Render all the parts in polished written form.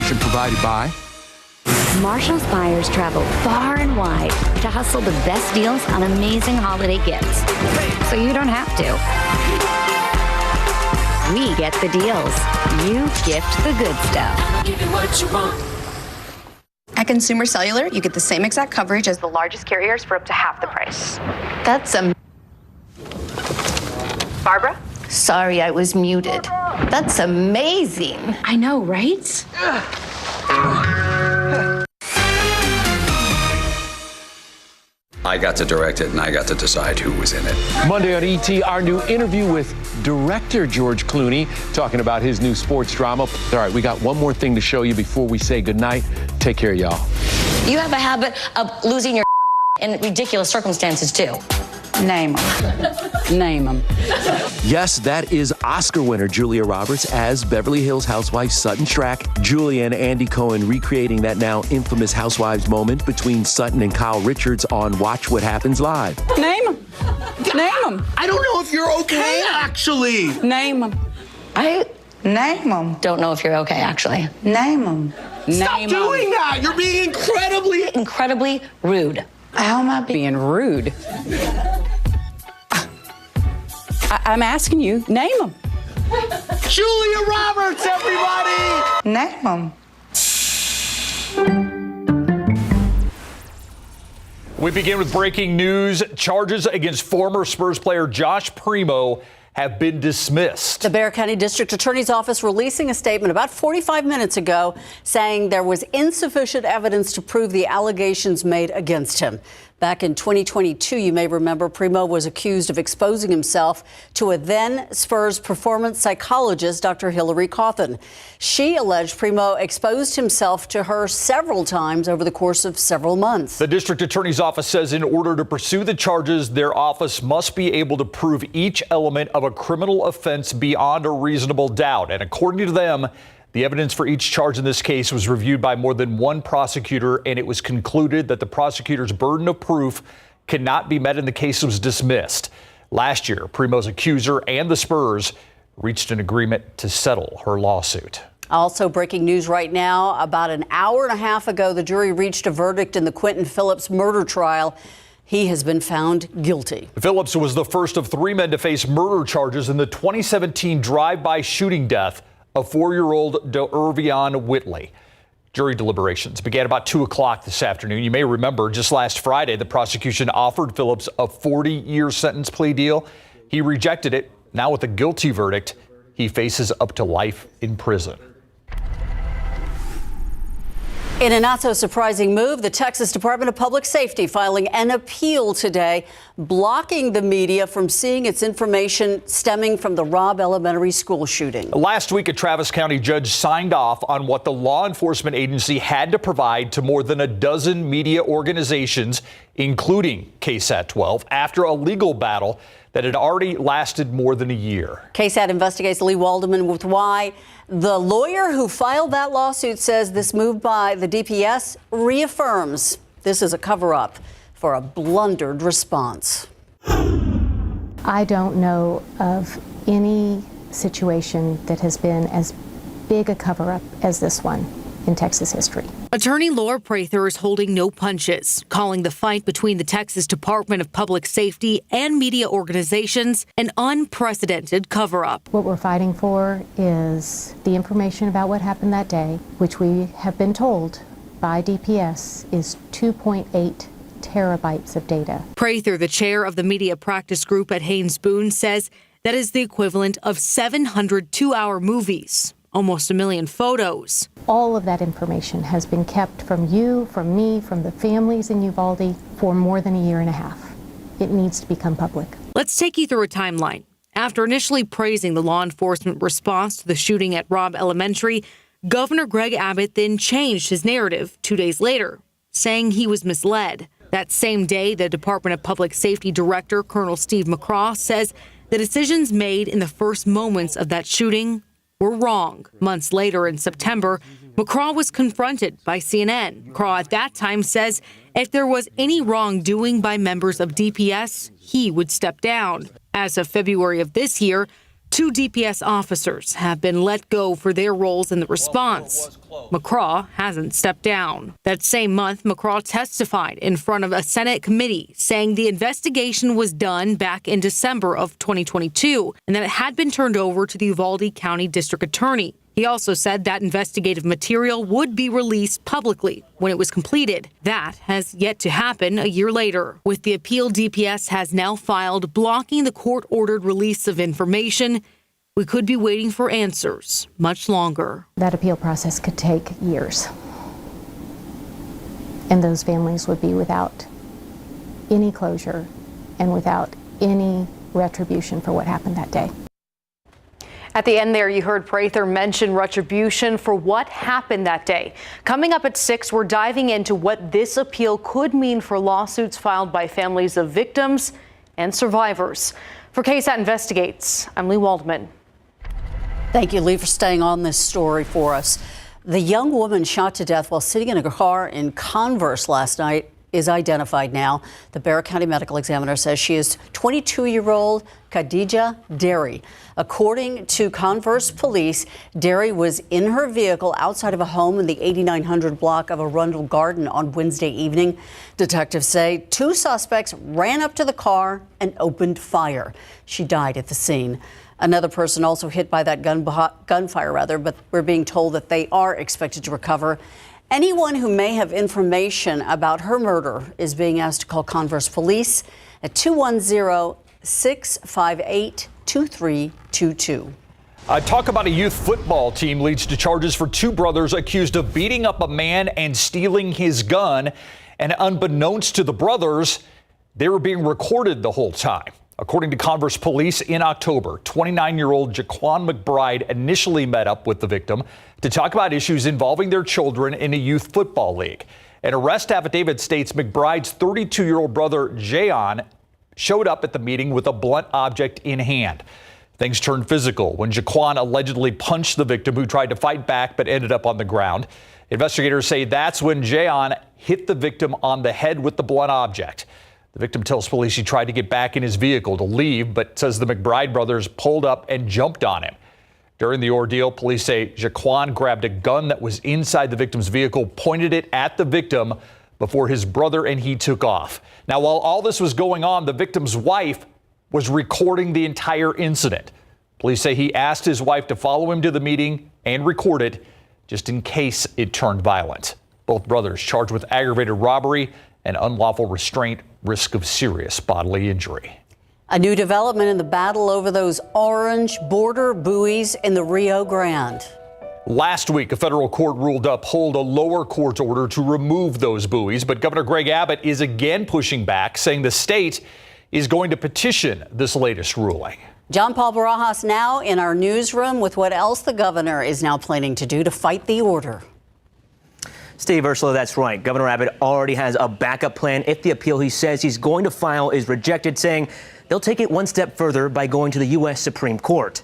information provided by Marshall's buyers travel far and wide to hustle the best deals on amazing holiday gifts. So you don't have to. We get the deals. You gift the good stuff. Give you what you want. At Consumer Cellular, you get the same exact coverage as the largest carriers for up to half the price. That's Barbara? Sorry, I was muted. That's amazing. I know, right? I got to direct it, and I got to decide who was in it. Monday on ET, our new interview with director George Clooney, talking about his new sports drama. All right, we got one more thing to show you before we say goodnight. Take care, y'all. You have a habit of losing your in ridiculous circumstances, too. Name them. Name them. Yes, that is Oscar winner Julia Roberts as Beverly Hills housewife Sutton Schrack. Julia and Andy Cohen recreating that now infamous Housewives moment between Sutton and Kyle Richards on Watch What Happens Live. Name them. Name them. I don't know if you're okay, actually. Name them. Name them. Don't know if you're okay, actually. Name them. Stop doing that. You're being Incredibly rude. How am I being rude? I'm asking you, name them. Julia Roberts, everybody! Name them. We begin with breaking news. Charges against former Spurs player Josh Primo have been dismissed. The Bexar County District Attorney's Office releasing a statement about 45 minutes ago saying there was insufficient evidence to prove the allegations made against him. Back in 2022, you may remember, Primo was accused of exposing himself to a then Spurs performance psychologist, Dr. Hillary Cawthon. She alleged Primo exposed himself to her several times over the course of several months. The district attorney's office says in order to pursue the charges, their office must be able to prove each element of a criminal offense beyond a reasonable doubt. And according to them, the evidence for each charge in this case was reviewed by more than one prosecutor, and it was concluded that the prosecutor's burden of proof cannot be met and the case was dismissed. Last year, Primo's accuser and the Spurs reached an agreement to settle her lawsuit. Also breaking news right now, about an hour and a half ago, the jury reached a verdict in the Quentin Phillips murder trial. He has been found guilty. Phillips was the first of three men to face murder charges in the 2017 drive-by shooting death of 4-year-old Dervion Whitley. Jury deliberations began about 2 o'clock this afternoon. You may remember just last Friday, the prosecution offered Phillips a 40-year sentence plea deal. He rejected it. Now with a guilty verdict, he faces up to life in prison. In a not so surprising move, the Texas Department of Public Safety filing an appeal today, blocking the media from seeing its information stemming from the Robb Elementary School shooting. Last week, a Travis County judge signed off on what the law enforcement agency had to provide to more than a dozen media organizations, including KSAT 12, after a legal battle that had already lasted more than a year. KSAT investigates Lee Waldman with why the lawyer who filed that lawsuit says this move by the DPS reaffirms this is a cover-up for a blundered response. I don't know of any situation that has been as big a cover-up as this one in Texas history. Attorney Laura Prather is holding no punches, calling the fight between the Texas Department of Public Safety and media organizations an unprecedented cover-up. What we're fighting for is the information about what happened that day, which we have been told by DPS is 2.8 terabytes of data. Prather, the chair of the media practice group at Haynes Boone, says that is the equivalent of 700 two-hour movies. Almost 1 million photos. All of that information has been kept from you, from me, from the families in Uvalde for more than a year and a half. It needs to become public. Let's take you through a timeline. After initially praising the law enforcement response to the shooting at Robb Elementary, Governor Greg Abbott then changed his narrative 2 days later, saying he was misled. That same day, the Department of Public Safety Director, Colonel Steve McCraw, says the decisions made in the first moments of that shooting were wrong. Months later, in September, McCraw was confronted by CNN. McCraw at that time says if there was any wrongdoing by members of DPS, he would step down. As of February of this year, 2 DPS officers have been let go for their roles in the response. McCraw hasn't stepped down. That same month, McCraw testified in front of a Senate committee saying the investigation was done back in December of 2022 and that it had been turned over to the Uvalde County District Attorney. He also said that investigative material would be released publicly when it was completed. That has yet to happen a year later. With the appeal DPS has now filed blocking the court-ordered release of information, we could be waiting for answers much longer. That appeal process could take years. And those families would be without any closure and without any retribution for what happened that day. At the end there, you heard Prather mention retribution for what happened that day. Coming up at 6, we're diving into what this appeal could mean for lawsuits filed by families of victims and survivors. For KSAT Investigates, I'm Lee Waldman. Thank you, Lee, for staying on this story for us. The young woman shot to death while sitting in a car in Converse last night is identified now. The Barrett County Medical Examiner says she is 22-year-old Khadija Derry. According to Converse police, Derry was in her vehicle outside of a home in the 8900 block of Arundel Garden on Wednesday evening. Detectives say 2 suspects ran up to the car and opened fire. She died at the scene. Another person also hit by that gunfire, but we're being told that they are expected to recover. Anyone who may have information about her murder is being asked to call Converse Police at 210-658-2322. Talk about a youth football team leads to charges for 2 brothers accused of beating up a man and stealing his gun. And unbeknownst to the brothers, they were being recorded the whole time. According to Converse Police, in October, 29-year-old Jaquan McBride initially met up with the victim to talk about issues involving their children in a youth football league. An arrest affidavit states McBride's 32-year-old brother, Jayon, showed up at the meeting with a blunt object in hand. Things turned physical when Jaquan allegedly punched the victim, who tried to fight back but ended up on the ground. Investigators say that's when Jayon hit the victim on the head with the blunt object. The victim tells police he tried to get back in his vehicle to leave, but says the McBride brothers pulled up and jumped on him. During the ordeal, police say Jaquan grabbed a gun that was inside the victim's vehicle, pointed it at the victim before his brother and he took off. Now, while all this was going on, the victim's wife was recording the entire incident. Police say he asked his wife to follow him to the meeting and record it just in case it turned violent. Both brothers charged with aggravated robbery and unlawful restraint, risk of serious bodily injury. A new development in the battle over those orange border buoys in the Rio Grande. Last week, a federal court ruled to uphold a lower court's order to remove those buoys, but Governor Greg Abbott is again pushing back, saying the state is going to petition this latest ruling. John Paul Barajas now in our newsroom with what else the governor is now planning to do to fight the order. Steve, Ursula, that's right. Governor Abbott already has a backup plan if the appeal he says he's going to file is rejected, saying they'll take it one step further by going to the U.S. Supreme Court.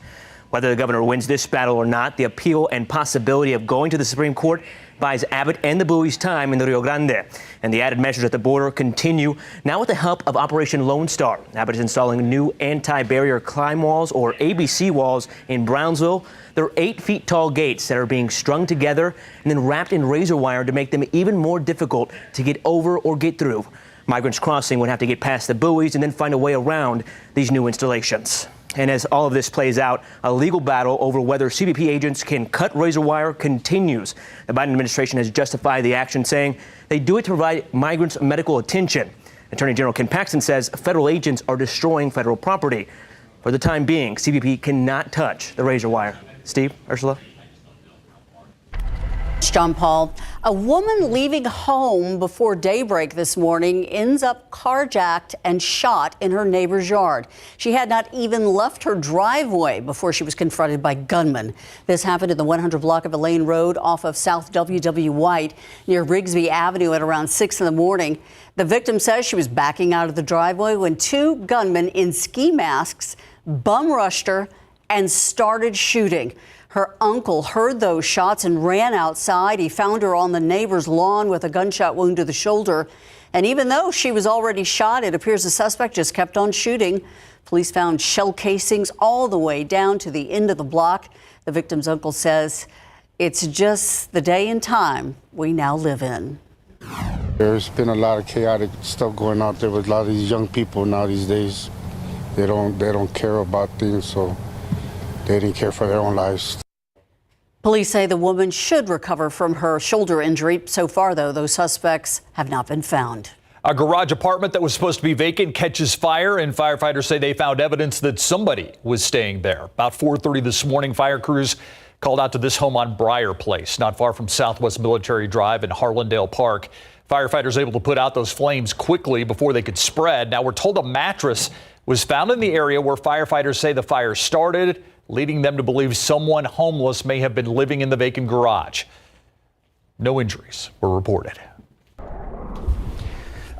Whether the governor wins this battle or not, the appeal and possibility of going to the Supreme Court buys Abbott and the buoys time in the Rio Grande. And the added measures at the border continue now with the help of Operation Lone Star. Abbott is installing new anti-barrier climb walls, or ABC walls, in Brownsville. They're 8 feet tall gates that are being strung together and then wrapped in razor wire to make them even more difficult to get over or get through. Migrants crossing would have to get past the buoys and then find a way around these new installations. And as all of this plays out, a legal battle over whether CBP agents can cut razor wire continues. The Biden administration has justified the action, saying they do it to provide migrants medical attention. Attorney General Ken Paxton says federal agents are destroying federal property. For the time being, CBP cannot touch the razor wire. Steve, Ursula. John Paul. A woman leaving home before daybreak this morning ends up carjacked and shot in her neighbor's yard. She had not even left her driveway before she was confronted by gunmen. This happened in the 100 block of Elaine Road off of South W.W. White near Rigsby Avenue at around 6 in the morning. The victim says she was backing out of the driveway when 2 gunmen in ski masks bum rushed her and started shooting. Her uncle heard those shots and ran outside. He found her on the neighbor's lawn with a gunshot wound to the shoulder. And even though she was already shot, it appears the suspect just kept on shooting. Police found shell casings all the way down to the end of the block. The victim's uncle says it's just the day and time we now live in. There's been a lot of chaotic stuff going out there with a lot of these young people now these days. They don't care about things, so they didn't care for their own lives. Police say the woman should recover from her shoulder injury. So far, though, those suspects have not been found. A garage apartment that was supposed to be vacant catches fire, and firefighters say they found evidence that somebody was staying there. About 4:30 this morning, fire crews called out to this home on Briar Place, not far from Southwest Military Drive in Harlandale Park. Firefighters able to put out those flames quickly before they could spread. Now, we're told a mattress was found in the area where firefighters say the fire started, leading them to believe someone homeless may have been living in the vacant garage. No injuries were reported.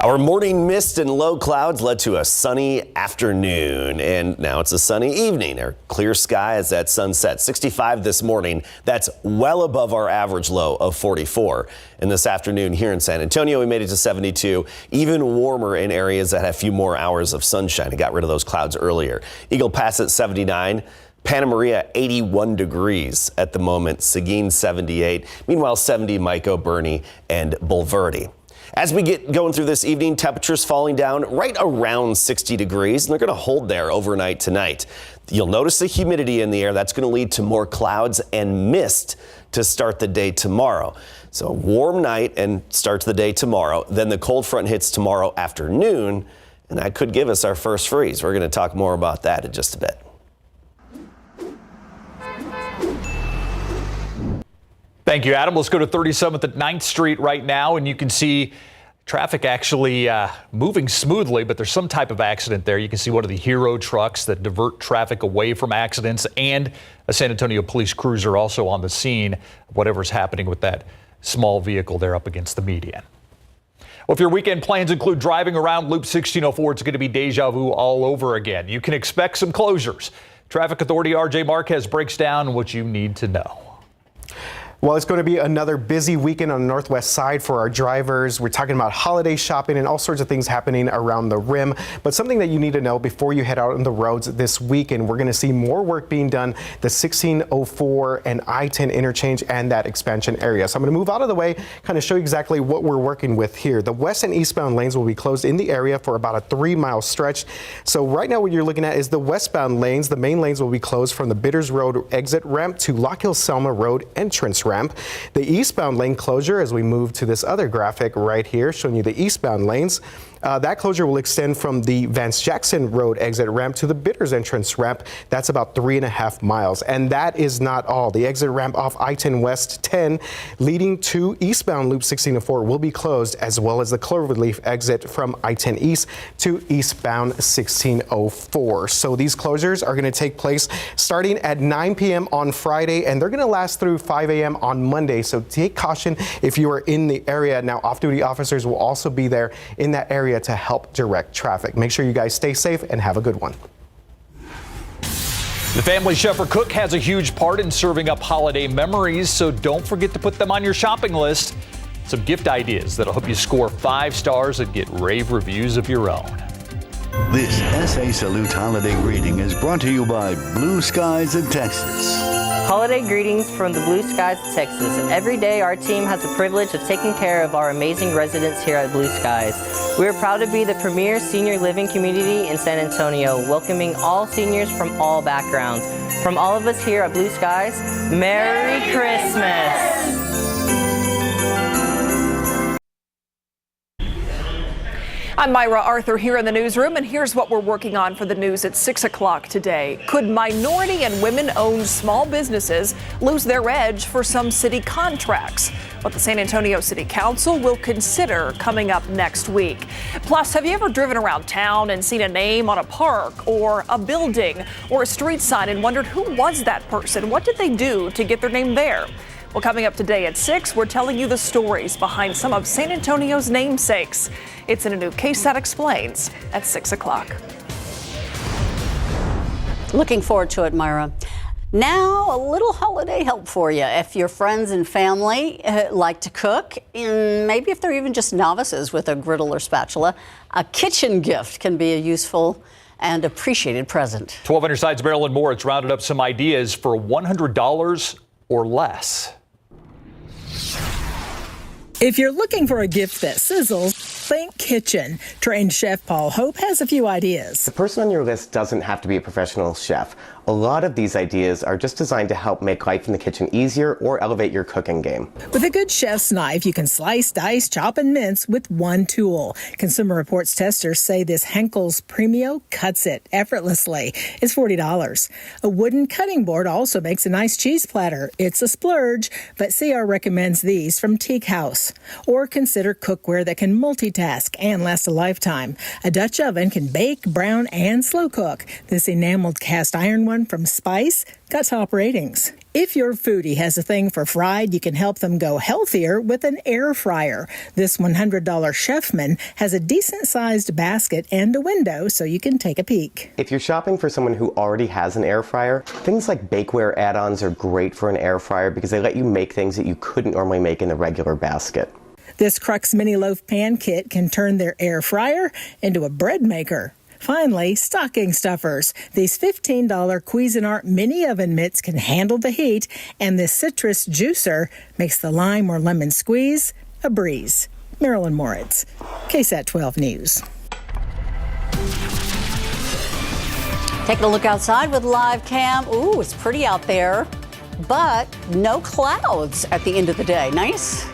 Our morning mist and low clouds led to a sunny afternoon, and now it's a sunny evening. Our clear skies at sunset. 65 this morning. That's well above our average low of 44. And this afternoon here in San Antonio, we made it to 72. Even warmer in areas that had a few more hours of sunshine. It got rid of those clouds earlier. Eagle Pass at 79. Panna Maria, 81 degrees at the moment. Seguin, 78. Meanwhile, 70, Mico, Bernie, and Bulverde. As we get going through this evening, temperatures falling down right around 60 degrees, and they're going to hold there overnight tonight. You'll notice the humidity in the air. That's going to lead to more clouds and mist to start the day tomorrow. So a warm night and starts the day tomorrow. Then the cold front hits tomorrow afternoon, and that could give us our first freeze. We're going to talk more about that in just a bit. Thank you, Adam. Let's go to 37th at 9th Street right now, and you can see traffic actually moving smoothly, but there's some type of accident there. You can see one of the Hero trucks that divert traffic away from accidents, and a San Antonio police cruiser also on the scene of whatever's happening with that small vehicle there up against the median. Well, if your weekend plans include driving around Loop 1604, it's going to be deja vu all over again. You can expect some closures. Traffic Authority RJ Marquez breaks down what you need to know. Well, it's going to be another busy weekend on the northwest side for our drivers. We're talking about holiday shopping and all sorts of things happening around the rim. But something that you need to know before you head out on the roads this weekend, we're going to see more work being done the 1604 and I-10 interchange and that expansion area. So I'm going to move out of the way, kind of show you exactly what we're working with here. The west and eastbound lanes will be closed in the area for about a 3-mile stretch. So right now what you're looking at is the westbound lanes. The main lanes will be closed from the Bitters Road exit ramp to Lock Hill Selma Road entrance ramp. The eastbound lane closure, as we move to this other graphic right here showing you the eastbound lanes, that closure will extend from the Vance Jackson Road exit ramp to the Bitters entrance ramp. That's about 3.5 miles. And that is not all. The exit ramp off I-10 West 10 leading to eastbound Loop 1604 will be closed, as well as the Cloverleaf exit from I-10 East to eastbound 1604. So these closures are going to take place starting at 9 p.m. on Friday, and they're going to last through 5 a.m. on Monday. So take caution if you are in the area. Now, off-duty officers will also be there in that area to help direct traffic. Make sure you guys stay safe and have a good one. The family chef or cook has a huge part in serving up holiday memories, so don't forget to put them on your shopping list. Some gift ideas that'll help you score 5 stars and get rave reviews of your own. This SA Salute holiday greeting is brought to you by Blue Skies of Texas. Holiday greetings from the Blue Skies of Texas. Every day our team has the privilege of taking care of our amazing residents here at Blue Skies. We are proud to be the premier senior living community in San Antonio, welcoming all seniors from all backgrounds. From all of us here at Blue Skies, Merry Christmas! I'm Myra Arthur here in the newsroom, and here's what we're working on for the news at 6 o'clock today. Could minority and women-owned small businesses lose their edge for some city contracts? What the San Antonio City Council will consider coming up next week. Plus, have you ever driven around town and seen a name on a park or a building or a street sign and wondered who was that person? What did they do to get their name there? Well, coming up today at 6, we're telling you the stories behind some of San Antonio's namesakes. It's in a new KSAT Explains at 6 o'clock. Looking forward to it, Myra. Now, a little holiday help for you. If your friends and family like to cook, and maybe if they're even just novices with a griddle or spatula, a kitchen gift can be a useful and appreciated present. 12 on your side's Marilyn Moritz rounded up some ideas for $100 or less. If you're looking for a gift that sizzles, think kitchen. Trained chef Paul Hope has a few ideas. The person on your list doesn't have to be a professional chef. A lot of these ideas are just designed to help make life in the kitchen easier or elevate your cooking game. With a good chef's knife, you can slice, dice, chop, and mince with one tool. Consumer Reports testers say this Henkel's Premio cuts it effortlessly. It's $40. A wooden cutting board also makes a nice cheese platter. It's a splurge, but CR recommends these from Teak House. Or consider cookware that can multitask and last a lifetime. A Dutch oven can bake, brown, and slow cook. This enameled cast iron one from Spice got top ratings. If your foodie has a thing for fried, you can help them go healthier with an air fryer. This $100 Chefman has a decent-sized basket and a window so you can take a peek. If you're shopping for someone who already has an air fryer, things like bakeware add-ons are great for an air fryer because they let you make things that you couldn't normally make in a regular basket. This Crux Mini Loaf Pan Kit can turn their air fryer into a bread maker. Finally, stocking stuffers. These $15 Cuisinart mini oven mitts can handle the heat, and this citrus juicer makes the lime or lemon squeeze a breeze. Marilyn Moritz, KSAT 12 News. Taking a look outside with live cam. Ooh, it's pretty out there, but no clouds at the end of the day. Nice.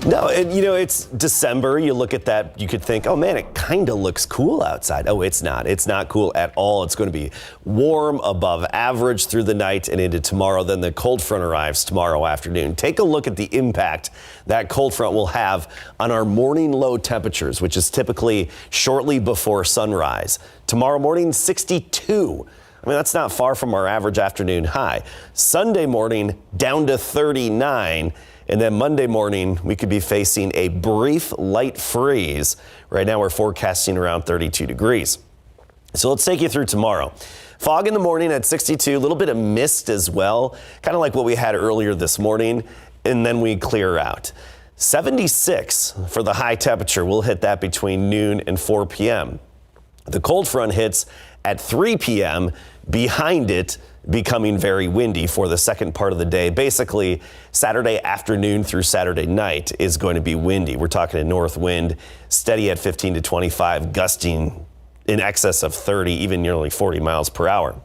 No, it's December. You look at that, you could think, oh man, it kind of looks cool outside. Oh, it's not. It's not cool at all. It's going to be warm, above average through the night and into tomorrow. Then the cold front arrives tomorrow afternoon. Take a look at the impact that cold front will have on our morning low temperatures, which is typically shortly before sunrise. Tomorrow morning, 62. I mean, that's not far from our average afternoon high. Sunday morning, down to 39. And then Monday morning, we could be facing a brief light freeze. Right now, we're forecasting around 32 degrees. So let's take you through tomorrow. Fog in the morning at 62, a little bit of mist as well, kind of like what we had earlier this morning, and then we clear out. 76 for the high temperature. We'll hit that between noon and 4 p.m. The cold front hits at 3 p.m. Behind it, becoming very windy for the second part of the day. Basically, Saturday afternoon through Saturday night is going to be windy. We're talking a north wind, steady at 15 to 25, gusting in excess of 30, even nearly 40 miles per hour.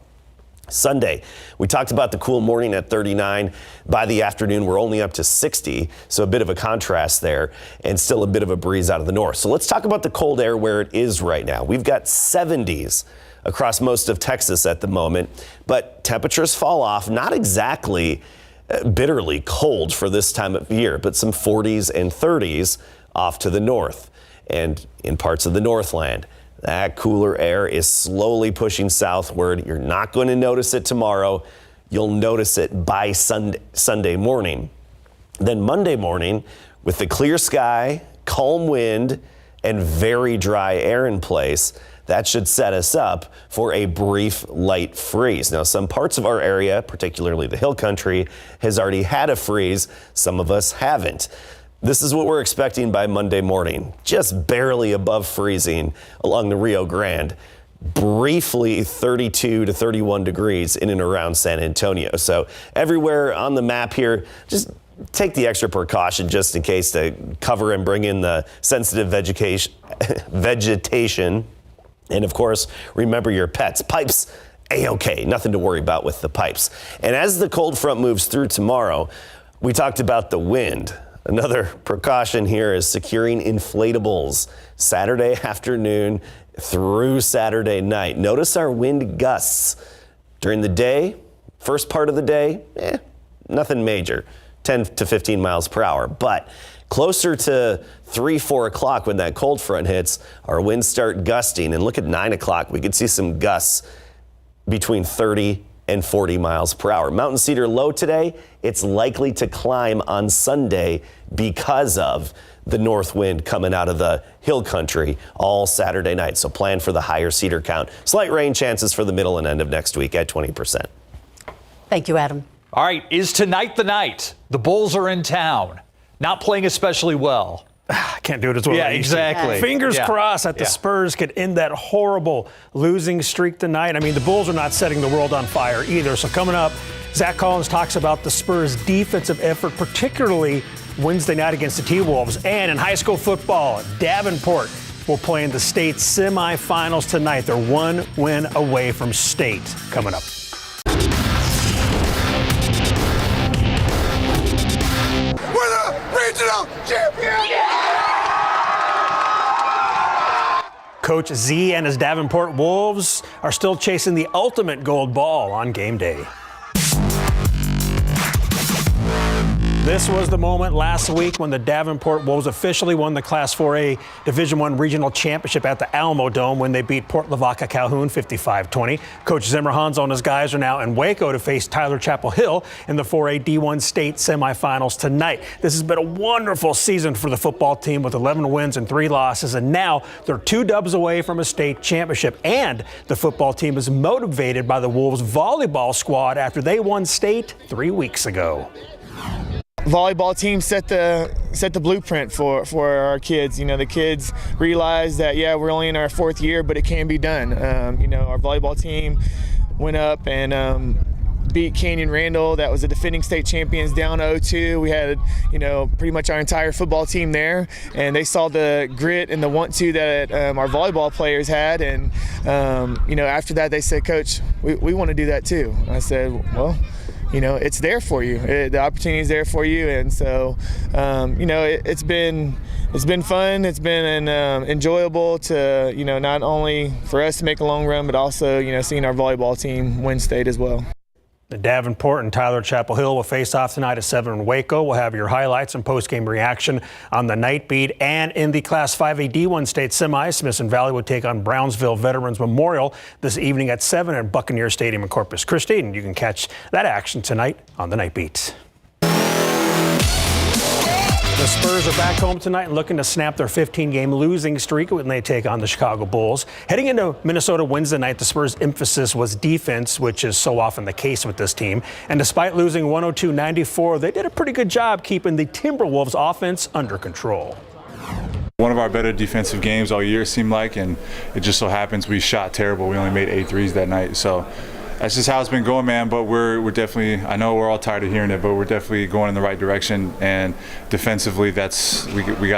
Sunday, we talked about the cool morning at 39. By the afternoon, we're only up to 60, so a bit of a contrast there, and still a bit of a breeze out of the north. So let's talk about the cold air where it is right now. We've got 70s across most of Texas at the moment, but temperatures fall off, not exactly bitterly cold for this time of year, but some 40s and 30s off to the north and in parts of the Northland. That cooler air is slowly pushing southward. You're not going to notice it tomorrow. You'll notice it by Sunday morning. Then Monday morning, with the clear sky, calm wind, and very dry air in place, that should set us up for a brief light freeze. Now, some parts of our area, particularly the hill country, has already had a freeze. Some of us haven't. This is what we're expecting by Monday morning. Just barely above freezing along the Rio Grande. Briefly 32 to 31 degrees in and around San Antonio. So everywhere on the map here, just take the extra precaution just in case to cover and bring in the sensitive vegetation. And of course, remember your pets. Pipes, A-OK, nothing to worry about with the pipes. And as the cold front moves through tomorrow, we talked about the wind. Another precaution here is securing inflatables Saturday afternoon through Saturday night. Notice our wind gusts during the day, first part of the day, nothing major, 10 to 15 miles per hour. But closer to 3, 4 o'clock when that cold front hits, our winds start gusting. And look at 9 o'clock, we could see some gusts between 30 and 40 miles per hour. Mountain Cedar low today. It's likely to climb on Sunday because of the north wind coming out of the hill country all Saturday night. So plan for the higher cedar count. Slight rain chances for the middle and end of next week at 20%. Thank you, Adam. All right, is tonight the night? The Bulls are in town. Not playing especially well. can't do it as well. Yeah, as they used to. exactly. Fingers Yeah. crossed that the Yeah. Spurs could end that horrible losing streak tonight. I mean, the Bulls are not setting the world on fire either. So coming up, Zach Collins talks about the Spurs' defensive effort, particularly Wednesday night against the T-Wolves. And in high school football, Davenport will play in the state semifinals tonight. They're one win away from state. Coming up. We're the regional champions! Coach Z and his Davenport Wolves are still chasing the ultimate gold ball on game day. This was the moment last week when the Davenport Wolves officially won the Class 4A Division I Regional Championship at the Alamo Dome when they beat Port Lavaca Calhoun 55-20. Coach Zimmer Hanzo and his guys are now in Waco to face Tyler Chapel Hill in the 4A D1 state semifinals tonight. This has been a wonderful season for the football team with 11 wins and 3 losses, and now they're 2 dubs away from a state championship. And the football team is motivated by the Wolves volleyball squad after they won state 3 weeks ago. Volleyball team set the blueprint for our kids. You know, the kids realize that, yeah, we're only in our 4th year, but it can be done. You know, our volleyball team went up and beat Canyon Randall. That was the defending state champions down 0-2. We had, you know, pretty much our entire football team there, and they saw the grit and the want-to that our volleyball players had. And, you know, after that they said, Coach, we want to do that too. I said, well, you know, it's there for you. The opportunity is there for you, and so, you know, it's been fun. It's been enjoyable to, you know, not only for us to make a long run, but also, you know, seeing our volleyball team win state as well. The Davenport and Tyler Chapel Hill will face off tonight at 7 in Waco. We'll have your highlights and post-game reaction on the night beat. And in the Class 5A D1 state semis, Smithson Valley will take on Brownsville Veterans Memorial this evening at 7 at Buccaneer Stadium in Corpus Christi. And you can catch that action tonight on the night beat. The Spurs are back home tonight and looking to snap their 15-game losing streak when they take on the Chicago Bulls. Heading into Minnesota Wednesday night, the Spurs' emphasis was defense, which is so often the case with this team. And despite losing 102-94, they did a pretty good job keeping the Timberwolves' offense under control. One of our better defensive games all year, it seemed like, and it just so happens we shot terrible. We only made 8 threes that night. So that's just how it's been going, man. But we're definitely, I know we're all tired of hearing it, but we're definitely going in the right direction. And defensively, we got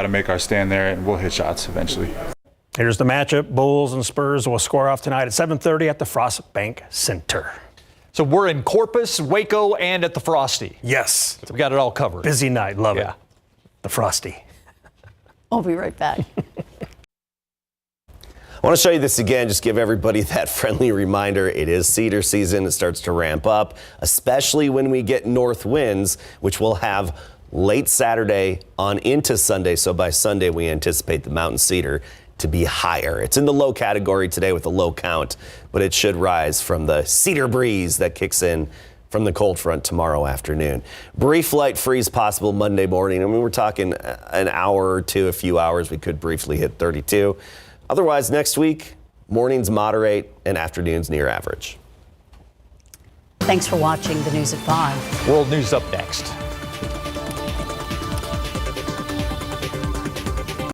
to make our stand there, and we'll hit shots eventually. Here's the matchup. Bulls and Spurs will square off tonight at 7:30 at the Frost Bank Center. So we're in Corpus, Waco, and at the Frosty. Yes. So we got it all covered. Busy night. Love it. The Frosty. I'll be right back. I want to show you this again, just give everybody that friendly reminder. It is cedar season. It starts to ramp up, especially when we get north winds, which we'll have late Saturday on into Sunday. So by Sunday, we anticipate the mountain cedar to be higher. It's in the low category today with a low count, but it should rise from the cedar breeze that kicks in from the cold front tomorrow afternoon. Brief light freeze possible Monday morning. I mean, we're talking an hour or two, a few hours. We could briefly hit 32. Otherwise, next week, mornings moderate and afternoons near average. Thanks for watching the News at 5. World News up next.